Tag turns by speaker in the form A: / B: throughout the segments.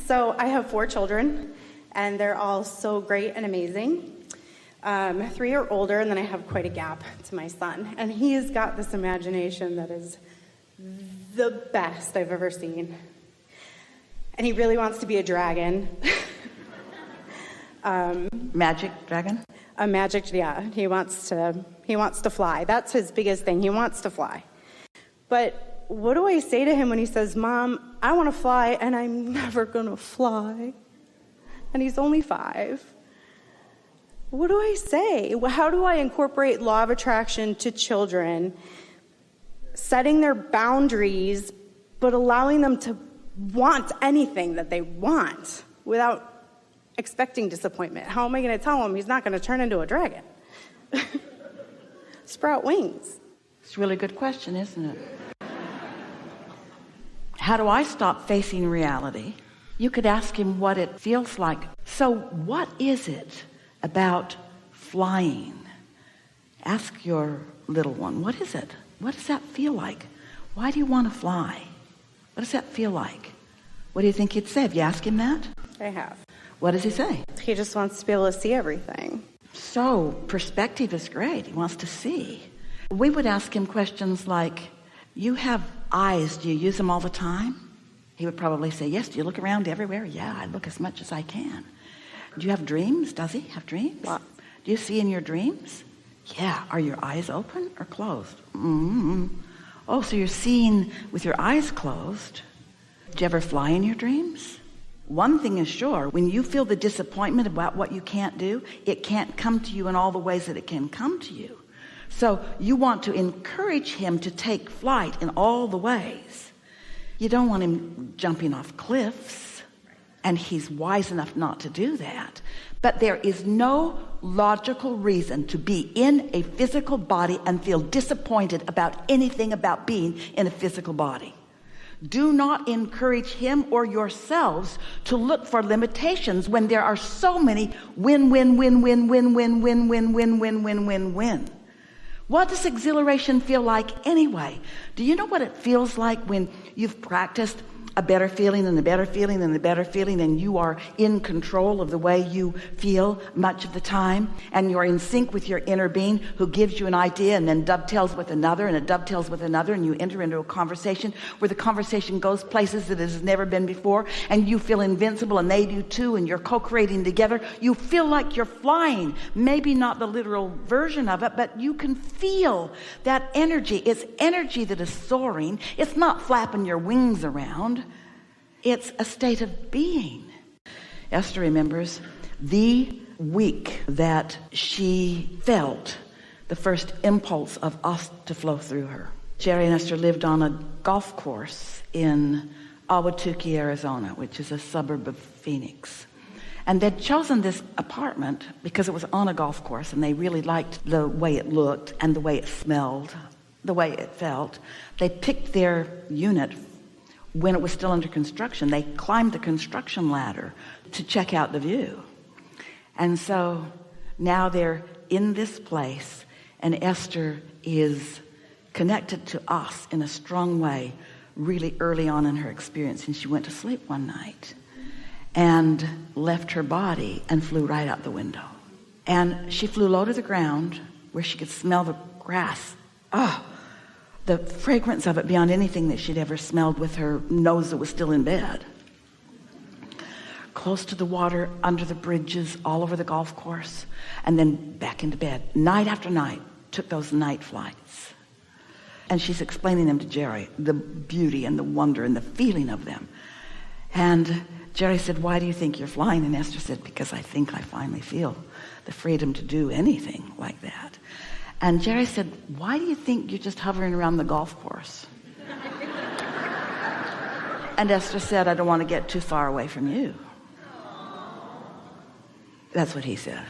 A: So I have 4 children, and they're all so great and amazing. 3 are older, and then I have quite a gap to my son. And he has got this imagination that is the best I've ever seen. And he really wants to be a dragon.
B: Magic dragon?
A: A magic, yeah. He wants to fly. That's his biggest thing. He wants to fly. But what do I say to him when he says, Mom, I want to fly, and I'm never going to fly? And he's only 5. What do I say? How do I incorporate law of attraction to children, setting their boundaries, but allowing them to want anything that they want without expecting disappointment? How am I going to tell him he's not going to turn into a dragon? Sprout wings.
B: It's a really good question, isn't it? How do I stop facing reality? You could ask him what it feels like. So what is it about flying? Ask your little one, what is it? What does that feel like? Why do you want to fly? What does that feel like? What do you think he'd say? Have you asked him that?
A: I have.
B: What does he say?
A: He just wants to be able to see everything.
B: So perspective is great. He wants to see. We would ask him questions like, you have eyes, do you use them all the time? He would probably say, yes. Do you look around everywhere? Yeah, I look as much as I can. Do you have dreams? Does he have dreams?
A: What?
B: Do you see in your dreams? Yeah. Are your eyes open or closed? Mm-hmm. Oh, so you're seeing with your eyes closed. Do you ever fly in your dreams? One thing is sure, when you feel the disappointment about what you can't do, it can't come to you in all the ways that it can come to you. So you want to encourage him to take flight in all the ways. You don't want him jumping off cliffs, and he's wise enough not to do that. But there is no logical reason to be in a physical body and feel disappointed about anything about being in a physical body. Do not encourage him or yourselves to look for limitations when there are so many win. What does exhilaration feel like anyway? Do you know what it feels like when you've practiced a better feeling and a better feeling and a better feeling, and you are in control of the way you feel much of the time, and you're in sync with your inner being who gives you an idea and then dovetails with another and it dovetails with another, and you enter into a conversation where the conversation goes places that it has never been before, and you feel invincible and they do too, and you're co-creating together. You feel like you're flying. Maybe not the literal version of it, but you can feel that energy. It's energy that is soaring. It's not flapping your wings around. It's a state of being. Esther remembers the week that she felt the first impulse of us to flow through her. Jerry and Esther lived on a golf course in Ahwatukee, Arizona, which is a suburb of Phoenix. And they'd chosen this apartment because it was on a golf course, and they really liked the way it looked and the way it smelled, the way it felt. They picked their unit when it was still under construction. They climbed the construction ladder to check out the view. And so now they're in this place, and Esther is connected to us in a strong way really early on in her experience. And she went to sleep one night and left her body and flew right out the window. And she flew low to the ground where she could smell the grass. The fragrance of it beyond anything that she'd ever smelled with her nose that was still in bed. Close to the water, under the bridges, all over the golf course, and then back into bed. Night after night, took those night flights. And she's explaining them to Jerry, the beauty and the wonder and the feeling of them. And Jerry said, why do you think you're flying? And Esther said, because I think I finally feel the freedom to do anything like that. And Jerry said, why do you think you're just hovering around the golf course? And Esther said, I don't want to get too far away from you. That's what he said.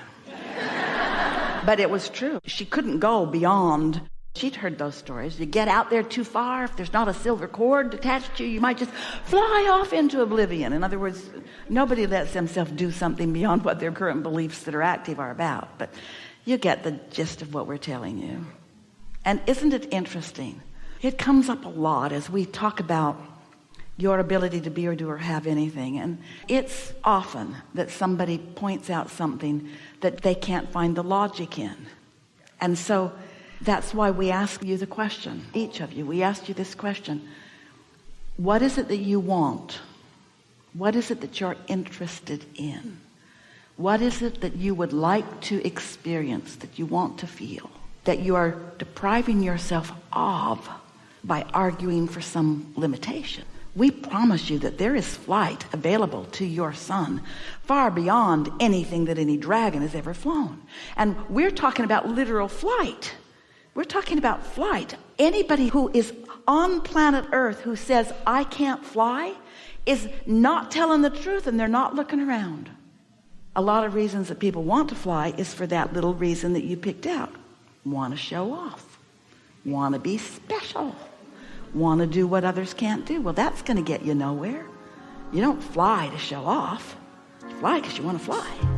B: But it was true. She couldn't go beyond. She'd heard those stories. You get out there too far, if there's not a silver cord attached to you, you might just fly off into oblivion. In other words, nobody lets themselves do something beyond what their current beliefs that are active are about. But you get the gist of what we're telling you. And isn't it interesting? It comes up a lot as we talk about your ability to be or do or have anything. And it's often that somebody points out something that they can't find the logic in. And so that's why we ask you the question, each of you, we asked you this question. What is it that you want? What is it that you're interested in? What is it that you would like to experience, that you want to feel, that you are depriving yourself of by arguing for some limitation? We promise you that there is flight available to your son far beyond anything that any dragon has ever flown. And we're talking about literal flight. We're talking about flight. Anybody who is on planet Earth who says, I can't fly, is not telling the truth, and they're not looking around. A lot of reasons that people want to fly is for that little reason that you picked out. Want to show off. Want to be special. Want to do what others can't do. Well, that's going to get you nowhere. You don't fly to show off. You fly because you want to fly.